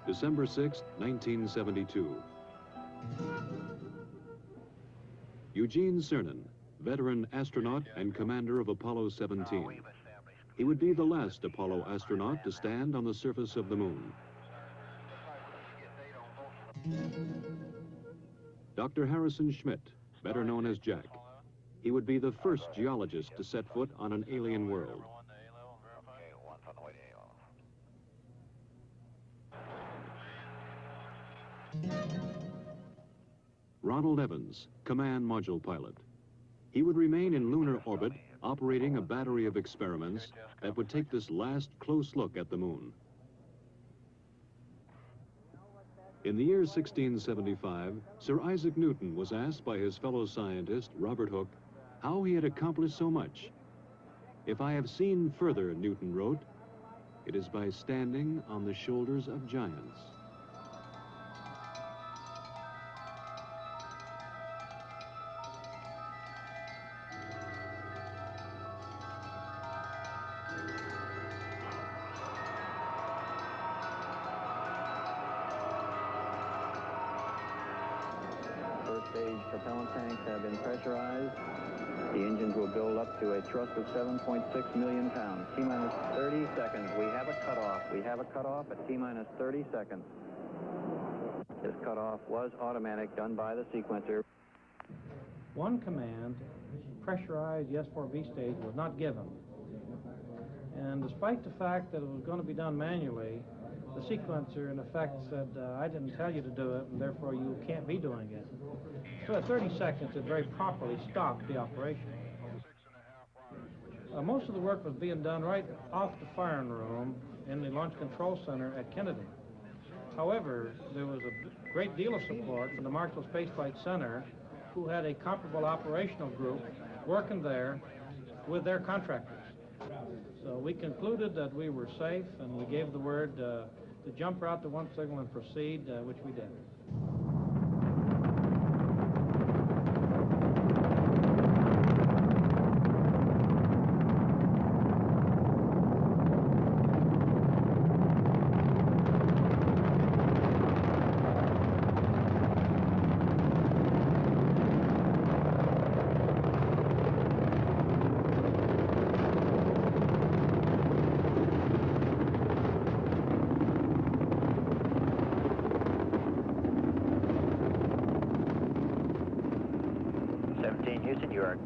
December 6, 1972. Gene Cernan, veteran astronaut and commander of Apollo 17. He would be the last Apollo astronaut to stand on the surface of the moon. Dr. Harrison Schmitt, better known as Jack. He would be the first geologist to set foot on an alien world. Ronald Evans, command module pilot. He would remain in lunar orbit, operating a battery of experiments that would take this last close look at the moon. In the year 1675, Sir Isaac Newton was asked by his fellow scientist, Robert Hooke, how he had accomplished so much. "If I have seen further," Newton wrote, "it is by standing on the shoulders of giants." Stage propellant tanks have been pressurized. The engines will build up to a thrust of 7.6 million pounds. T-minus 30 seconds. We have a cutoff. We have a cutoff at T-minus 30 seconds. This cutoff was automatic, done by the sequencer. One command, pressurized the S4B stage, was not given. And despite the fact that it was going to be done manually, the sequencer, in effect, said, I didn't tell you to do it, and therefore you can't be doing it. So at 30 seconds, it very properly stopped the operation. Most of the work was being done right off the firing room in the Launch Control Center at Kennedy. However, there was a great deal of support from the Marshall Space Flight Center, who had a comparable operational group working there with their contractors. So we concluded that we were safe, and we gave the word to jump route to one signal and proceed, which we did.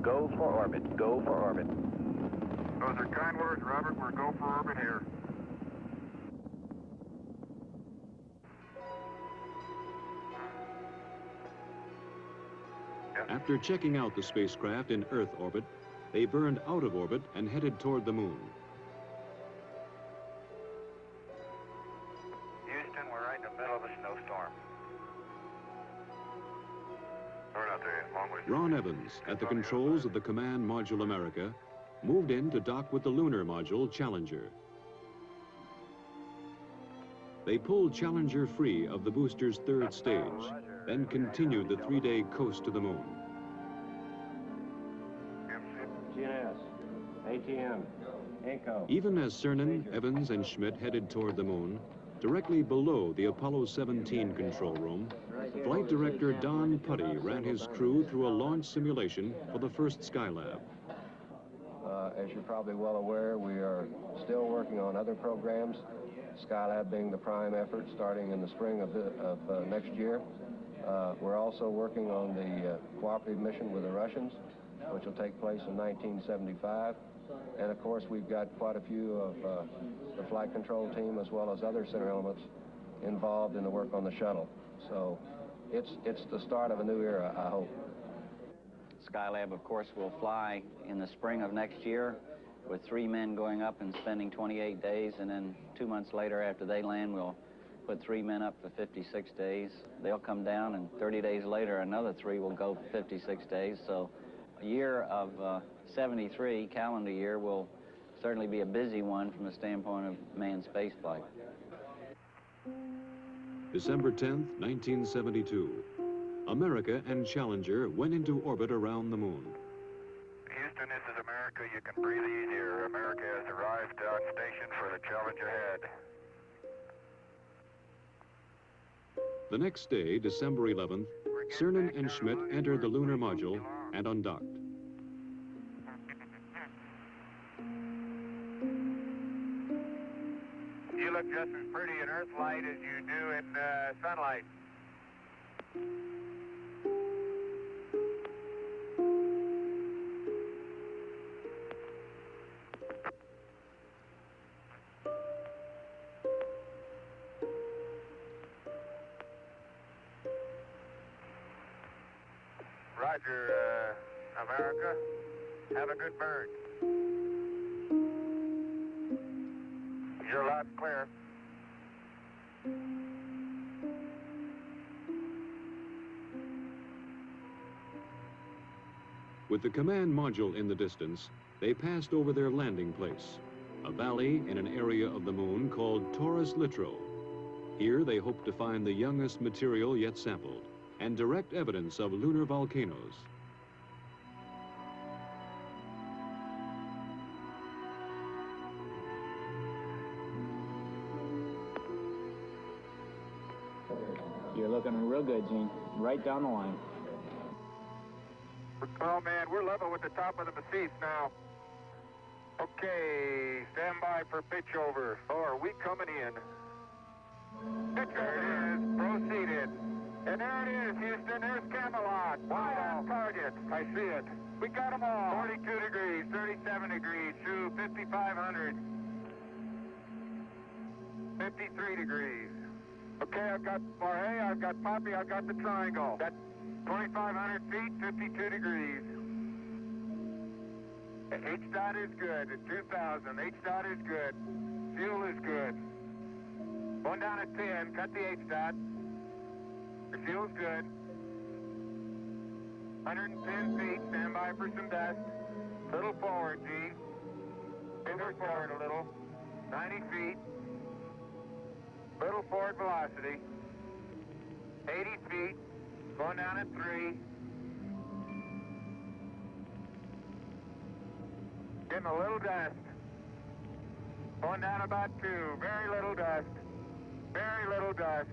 Go for orbit. Go for orbit. Those are kind words, Robert. We're go for orbit here. After checking out the spacecraft in Earth orbit, they burned out of orbit and headed toward the moon. Houston, we're right in the middle of a snowstorm. Ron Evans, at the controls of the Command Module America, moved in to dock with the lunar module Challenger. They pulled Challenger free of the booster's third stage, then continued the 3-day coast to the moon. GNS, ATM, ECHO. Even as Cernan, Evans, and Schmitt headed toward the moon, directly below the Apollo 17 control room, Flight Director Don Putty ran his crew through a launch simulation for the first Skylab. As you're probably well aware, we are still working on other programs, Skylab being the prime effort starting in the spring of next year. We're also working on the cooperative mission with the Russians, which will take place in 1975. And of course, we've got quite a few of the flight control team as well as other center elements involved in the work on the shuttle. So it's the start of a new era, I hope. Skylab, of course, will fly in the spring of next year with 3 men going up and spending 28 days, and then 2 months later after they land, we'll put 3 men up for 56 days. They'll come down, and 30 days later, another 3 will go 56 days. So a year of 73, calendar year, will certainly be a busy one from the standpoint of manned spaceflight. December 10th, 1972. America and Challenger went into orbit around the moon. Houston, this is America. You can breathe easier. America has arrived on station for the Challenger head. The next day, December 11th, Cernan and Schmitt entered the lunar module and undocked. You look just as pretty in Earth light as you do in sunlight. Roger, America. Have a good burn. You're loud and clear. With the command module in the distance, they passed over their landing place, a valley in an area of the moon called Taurus-Littrow. Here they hoped to find the youngest material yet sampled and direct evidence of lunar volcanoes. You're looking real good, Gene. Right down the line. Oh, man, we're level with the top of the massif now. Okay, stand by for pitch over. Oh, are we coming in? Pitch over. There it is. Proceeded. And there it is, Houston. There's Camelot. Wide on target. I see it. We got them all. 42 degrees, 37 degrees, through 5,500. 53 degrees. Okay, I've got Jorge, I've got Poppy, I've got the triangle. That's 2,500 feet, 52 degrees. H-dot is good at 2,000. H-dot is good. Fuel is good. Going down at 10, cut the H-dot. The fuel's good. 110 feet, stand by for some dust. Little forward, G. Little forward a little. 90 feet. Little forward velocity. 80 feet. Going down at 3. Getting a little dust. Going down about 2. Very little dust. Very little dust.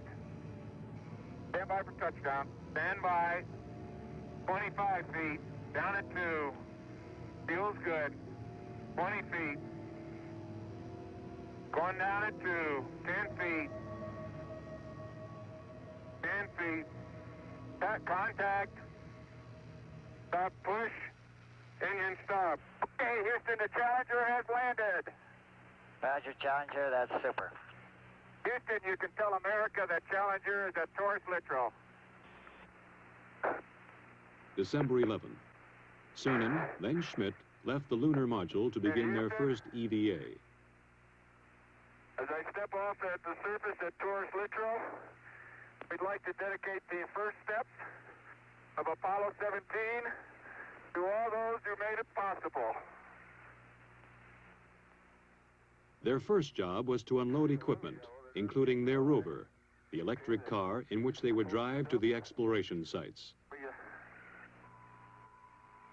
Stand by for touchdown. Stand by. 25 feet. Down at 2. Fuel's good. 20 feet. Going down at 2. 10 feet. 10 feet. Contact. Stop, push. Engine stop. Okay, Houston, the Challenger has landed. Roger, Challenger, that's super. Houston, you can tell America that Challenger is at Taurus-Littrow. December 11th. Cernan, then Schmitt, left the lunar module to begin their first EVA. As I step off at the surface at Taurus-Littrow, we'd like to dedicate the first steps of Apollo 17 to all those who made it possible. Their first job was to unload equipment, including their rover, the electric car in which they would drive to the exploration sites.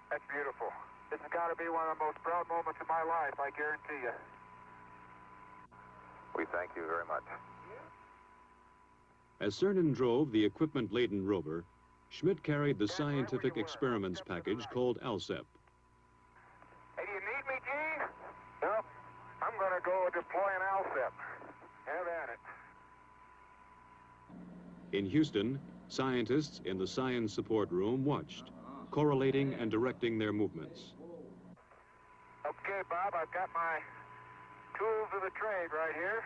That's beautiful. This has got to be one of the most proud moments of my life, I guarantee you. We thank you very much. As Cernan drove the equipment-laden rover, Schmitt carried the scientific experiments package called ALSEP. Hey, do you need me, Gene? Nope. I'm going to go deploy an ALSEP. Have at it. In Houston, scientists in the science support room watched, correlating and directing their movements. Okay, Bob, I've got my tools of the trade right here.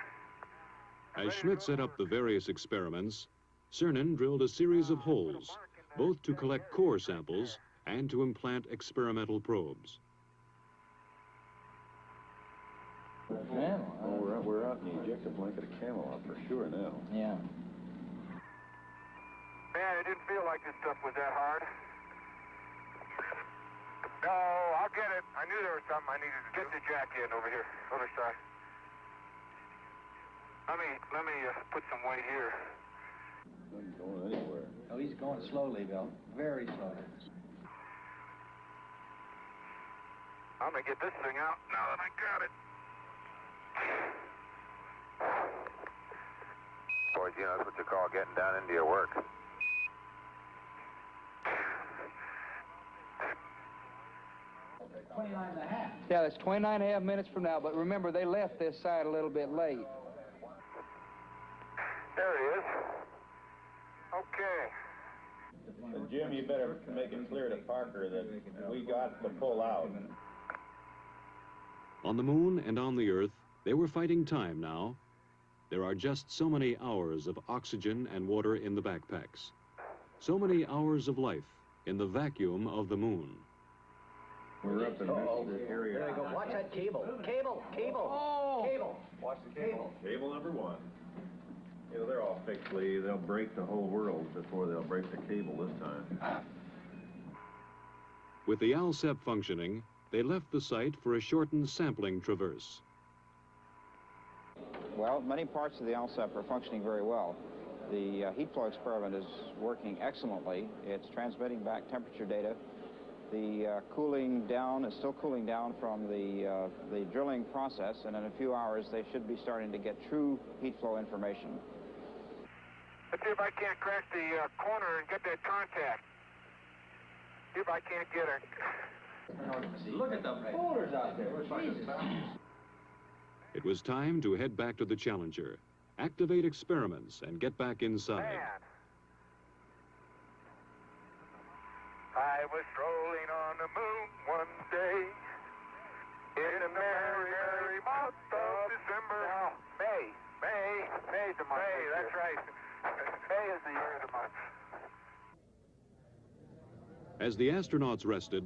As Schmitt set up the various experiments, Cernan drilled a series of holes, both to collect core samples and to implant experimental probes. Well, we're out in the ejector blanket of Camelot for sure now. Yeah. Man, it didn't feel like this stuff was that hard. No, I'll get it. I knew there was something I needed to do. Get the jack in over here, other side. Let me put some weight here. Not going anywhere. Oh, he's going slowly, Bill. Very slowly. I'm gonna get this thing out now that I got it. hours. You know, that's what you call getting down into your work. Yeah, that's 29.5 minutes from now, but remember, they left this side a little bit late. There it is. Okay. Jim, you better make it clear to Parker that we got to pull out. On the moon and on the Earth, they were fighting time now. There are just so many hours of oxygen and water in the backpacks. So many hours of life in the vacuum of the moon. We're up in this area. There you go. Watch that cable. Cable. Oh! Cable. Watch the cable. Cable number 1. You know, they're all fixed, Lee. They'll break the whole world before they'll break the cable this time. With the ALSEP functioning, they left the site for a shortened sampling traverse. Well, many parts of the ALSEP are functioning very well. The heat flow experiment is working excellently. It's transmitting back temperature data. The cooling down is still cooling down from the drilling process, and in a few hours they should be starting to get true heat flow information. Let's see if I can't crack the corner and get that contact. See if I can't get her. Look at the boulders out there. Jesus. It was time to head back to the Challenger, activate experiments, and get back inside. Man. I was strolling on the moon one day in the merry, merry month of December. No, May's the month. May, that's right. May is the year of the month. As the astronauts rested,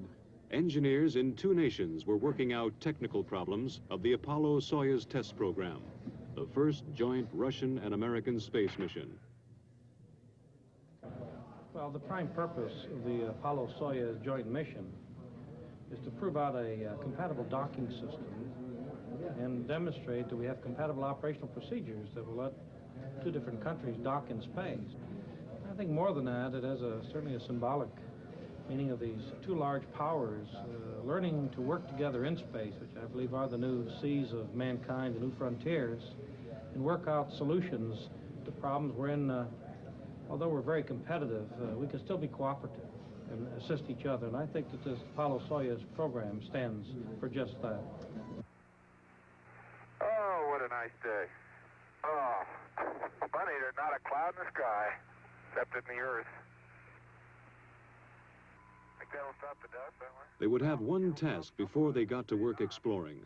engineers in 2 nations were working out technical problems of the Apollo-Soyuz test program, the first joint Russian and American space mission. Well, the prime purpose of the Apollo-Soyuz joint mission is to prove out a compatible docking system and demonstrate that we have compatible operational procedures that will let 2 different countries dock in space. I think more than that, it has certainly a symbolic meaning of these 2 large powers learning to work together in space, which I believe are the new seas of mankind, the new frontiers, and work out solutions to problems wherein, although we're very competitive, we can still be cooperative and assist each other. And I think that this Apollo-Soyuz program stands for just that. Oh, what a nice day. Oh, funny, there's not a cloud in the sky, except in the Earth. Think that'll stop the dust, that way? They would have one task before they got to work exploring.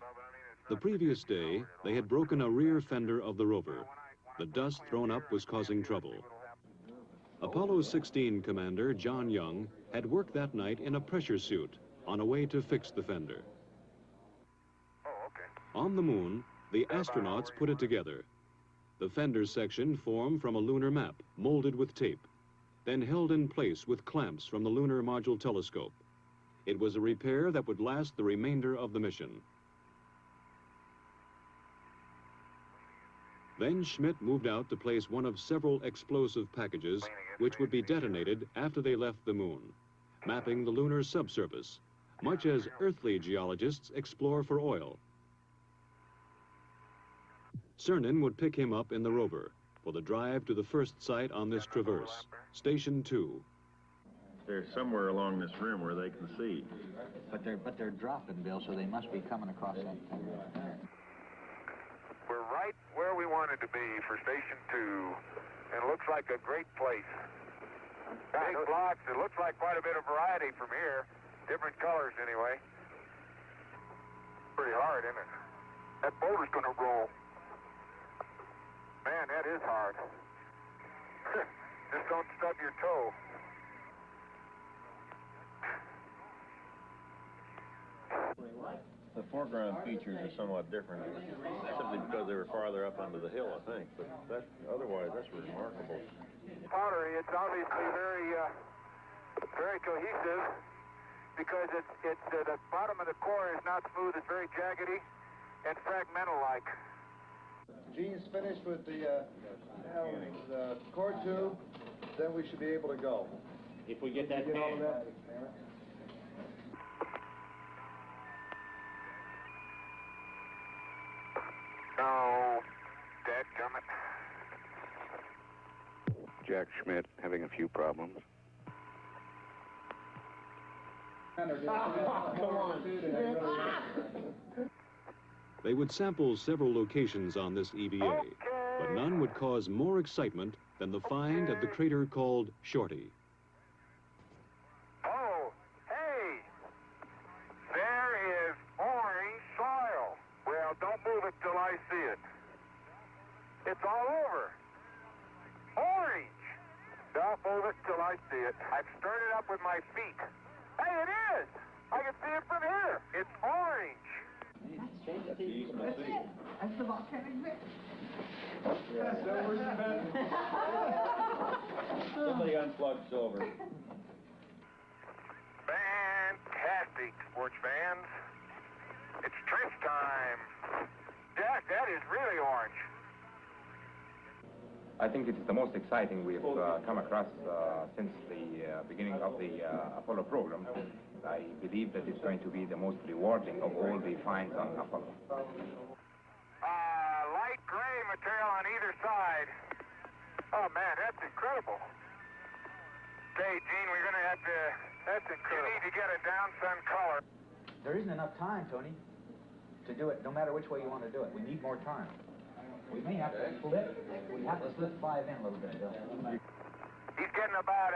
The previous day, they had broken a rear fender of the rover. The dust thrown up was causing trouble. Apollo 16 commander John Young had worked that night in a pressure suit on a way to fix the fender. On the moon, the astronauts put it together. The fender section formed from a lunar map, molded with tape, then held in place with clamps from the Lunar Module Telescope. It was a repair that would last the remainder of the mission. Then Schmitt moved out to place one of several explosive packages which would be detonated after they left the moon, mapping the lunar subsurface, much as earthly geologists explore for oil. Cernan would pick him up in the rover for the drive to the first site on this traverse, Station 2. They're somewhere along this rim where they can see. But they're dropping, Bill, so they must be coming across that thing. We're right where we wanted to be for Station 2, and it looks like a great place. Big blocks. It looks like quite a bit of variety from here. Different colors, anyway. Pretty hard, isn't it? That boulder's going to roll. Man, that is hard. Just don't stub your toe. The foreground features are somewhat different, simply because they were farther up onto the hill, I think. But otherwise, that's remarkable. Powdery, it's obviously very cohesive because the bottom of the core is not smooth. It's very jaggedy and fragmental-like. Gene's finished with the core tube, then we should be able to go. If we get that all of that. No, dadgummit. Jack Schmitt, having a few problems. They would sample several locations on this EVA, but none would cause more excitement than the find of the crater called Shorty. Oh, hey! There is orange soil. Well, don't move it till I see it. It's all over. Orange! Don't move it till I see it. I've stirred it up with my feet. Hey, it is! I can see it from here. It's orange. That's the volcanic mix. Somebody unplugged silver. Fantastic, sports fans. It's trench time. Jack, that is really orange. I think it's the most exciting we've come across since the beginning of the Apollo program. I believe that it's going to be the most rewarding of all the finds on Apollo. Light gray material on either side. Oh, man, that's incredible. Okay, Gene, we're going to have to... That's incredible. You need to get a down-sun color. There isn't enough time, Tony, to do it, no matter which way you want to do it. We need more time. We may have to slip. We have to slip 5 in a little bit. He's getting about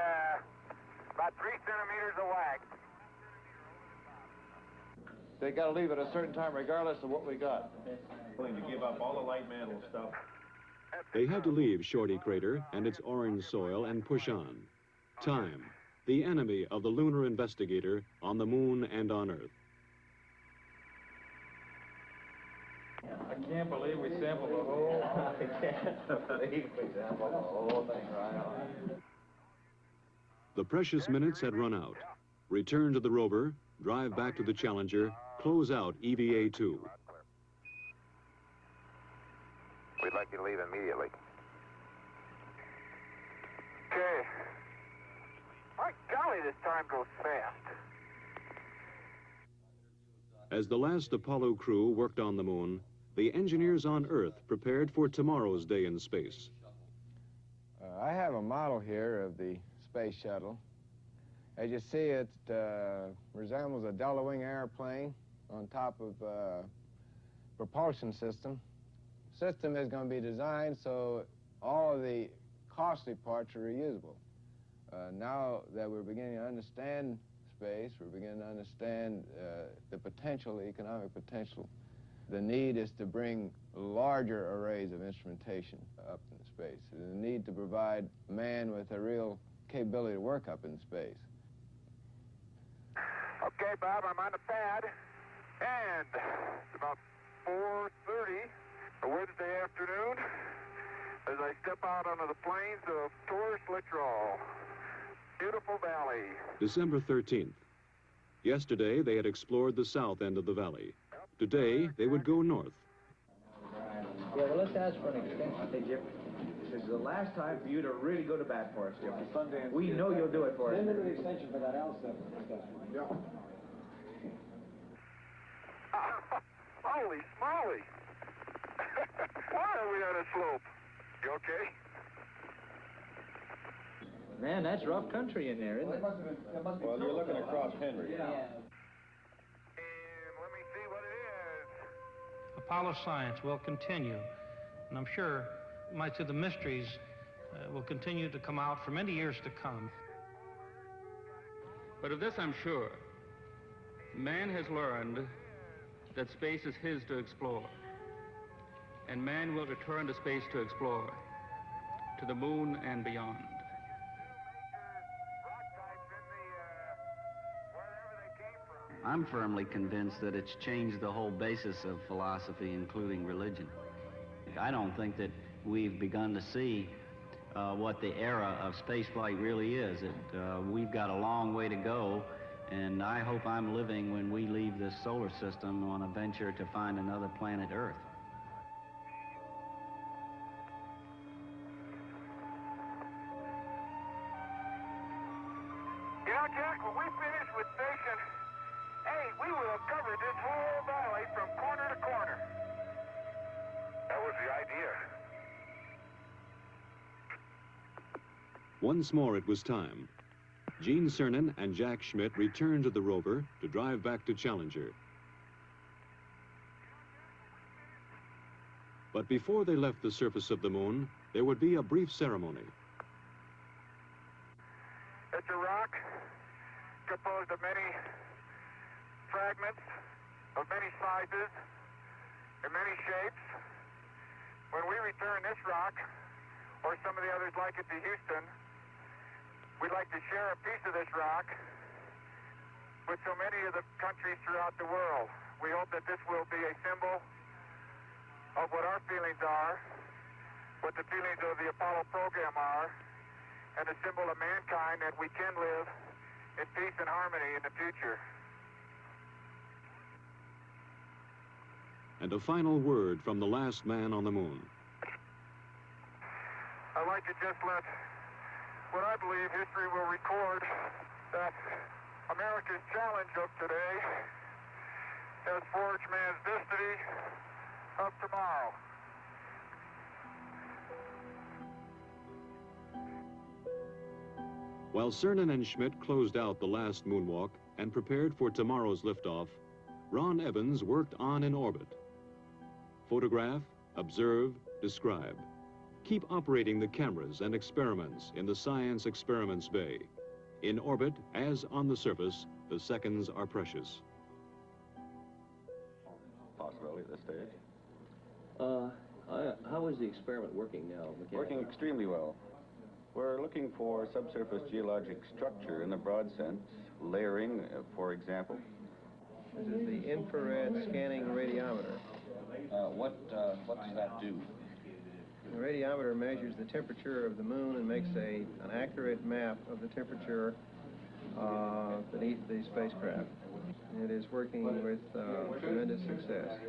3 centimeters of wax. They got to leave at a certain time regardless of what we got. Willing to give up all the light mantle stuff. They had to leave Shorty Crater and its orange soil and push on. Time, the enemy of the lunar investigator on the moon and on Earth. I can't believe we sampled the whole... I can't believe we sampled the whole thing right on. The precious minutes had run out. Return to the rover, drive back to the Challenger, close out EVA-2. We'd like you to leave immediately. Okay. My golly, this time goes fast. As the last Apollo crew worked on the moon, the engineers on Earth prepared for tomorrow's day in space. I have a model here of the space shuttle. As you see, it resembles a delta-wing airplane on top of a propulsion system. The system is going to be designed so all of the costly parts are reusable. Now that we're beginning to understand space, we're beginning to understand the potential, the economic potential. The need is to bring larger arrays of instrumentation up in space. The need to provide man with a real capability to work up in space. Okay, Bob, I'm on the pad, and it's about 4:30 a Wednesday afternoon as I step out onto the plains of Taurus-Littrow. Beautiful valley. December 13th. Yesterday, they had explored the south end of the valley. Today, they would go north. Yeah, well, let's ask for an extension. Hey, Jim, this is the last time for you to really go to bat for us, Jim. We know you'll do it for us. Send an extension for that L7. Yeah. Holy smoly! Why are we on a slope? You okay? Man, that's rough country in there, isn't it? Well, you're looking across Henry. And let me see what it is. Apollo science will continue, and I'm sure, you might say, the mysteries will continue to come out for many years to come. But of this I'm sure. Man has learned that space is his to explore. And man will return to space to explore, to the moon and beyond. I'm firmly convinced that it's changed the whole basis of philosophy, including religion. I don't think that we've begun to see what the era of spaceflight really is. We've got a long way to go, and I hope I'm living when we leave this solar system on a venture to find another planet Earth. You know, Jack, when we finish with station 8, we will have covered this whole valley from corner to corner. That was the idea. Once more it was time. Gene Cernan and Jack Schmitt returned to the rover to drive back to Challenger. But before they left the surface of the moon, there would be a brief ceremony. It's a rock composed of many fragments of many sizes and many shapes. When we return this rock, or some of the others like it, to Houston, we'd like to share a piece of this rock with so many of the countries throughout the world. We hope that this will be a symbol of what our feelings are, what the feelings of the Apollo program are, and a symbol of mankind that we can live in peace and harmony in the future. And a final word from the last man on the moon. I'd like to just let what I believe history will record, that America's challenge of today has forged man's destiny of tomorrow. While Cernan and Schmitt closed out the last moonwalk and prepared for tomorrow's liftoff, Ron Evans worked on in orbit. Photograph, observe, describe. Keep operating the cameras and experiments in the Science Experiments Bay. In orbit, as on the surface, the seconds are precious. Possibility at this stage. How is the experiment working now? Working extremely well. We're looking for subsurface geologic structure in the broad sense, layering, for example. This is the infrared scanning radiometer. What does that do? The radiometer measures the temperature of the moon and makes an accurate map of the temperature beneath the spacecraft. It is working with tremendous success.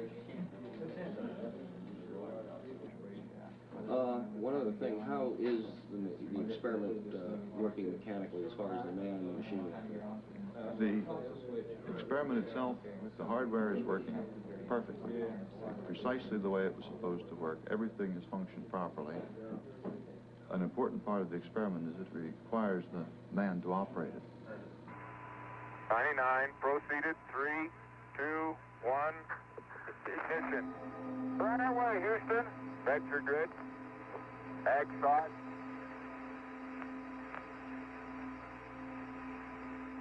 One other thing, how is the experiment working mechanically as far as the man and the machine? The experiment itself, the hardware is working perfectly, precisely the way it was supposed to work. Everything has functioned properly. An important part of the experiment is it requires the man to operate it. 99, proceeded, 3, 2, 1, ignition. Right away, Houston. Vector grid. Ag side.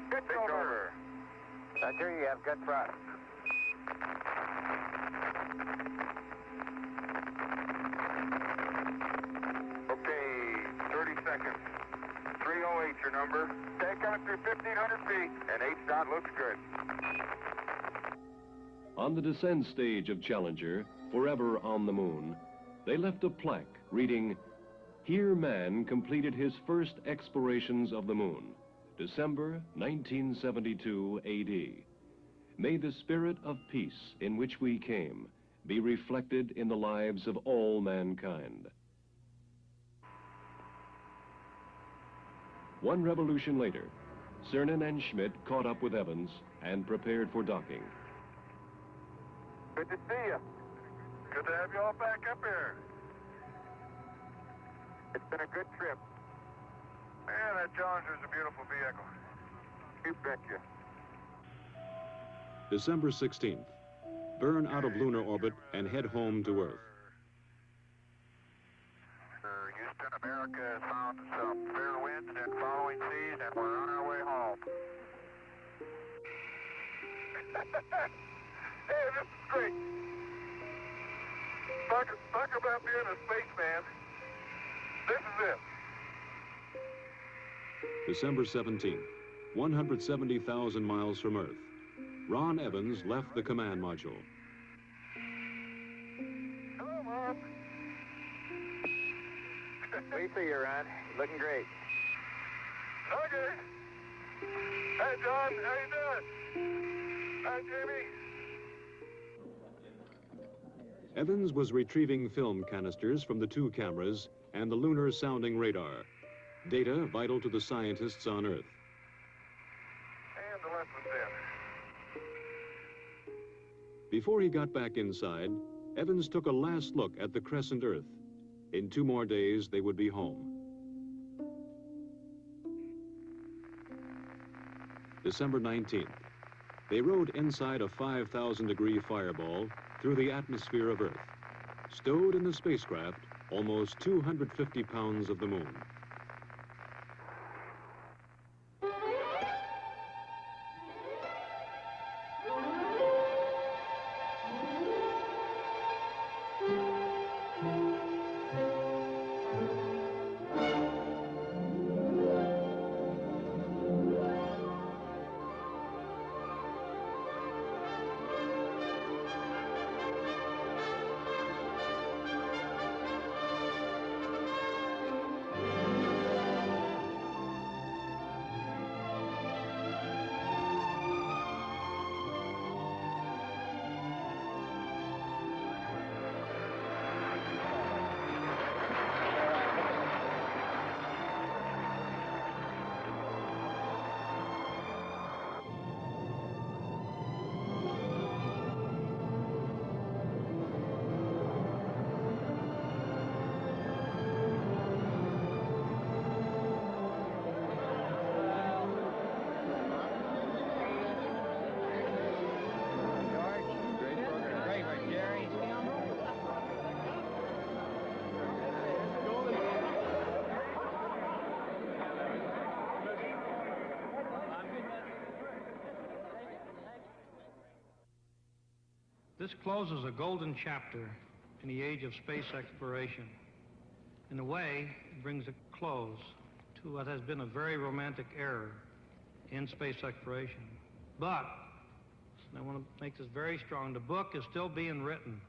Good over. Roger, you have good thrust. Okay, 30 seconds. 308 your number. Take on through 1,500 feet, and H-dot looks good. On the descent stage of Challenger, forever on the moon, they left a plaque reading, "Here man completed his first explorations of the moon, December 1972 AD. May the spirit of peace in which we came be reflected in the lives of all mankind." One revolution later, Cernan and Schmitt caught up with Evans and prepared for docking. Good to see you. Good to have you all back up here. It's been a good trip. Man, that Challenger's a beautiful vehicle. You betcha. December 16th. Burn out of lunar orbit and head home to Earth. Houston, America has found some fair winds and following seas, and we're on our way home. Hey, this is great. Talk about being a spaceman. This is it. December 17th, 170,000 miles from Earth. Ron Evans left the command module. Hello, Mom. We see you, Ron. Looking great. Okay. Hey, John, how you doing? Hi, Jamie. Evans was retrieving film canisters from the two cameras and the lunar sounding radar, data vital to the scientists on Earth. And the lessons in. Before he got back inside, Evans took a last look at the crescent Earth. In 2 more days, they would be home. December 19th. They rode inside a 5,000-degree fireball through the atmosphere of Earth. Stowed in the spacecraft, almost 250 pounds of the moon. This closes a golden chapter in the age of space exploration. In a way, it brings a close to what has been a very romantic era in space exploration. But, and I want to make this very strong, the book is still being written.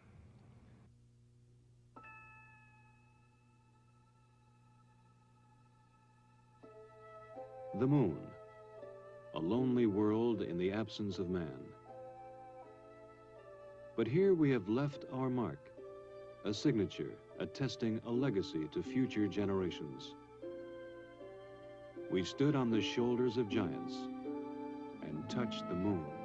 The moon, a lonely world in the absence of man. But here we have left our mark, a signature attesting a legacy to future generations. We stood on the shoulders of giants and touched the moon.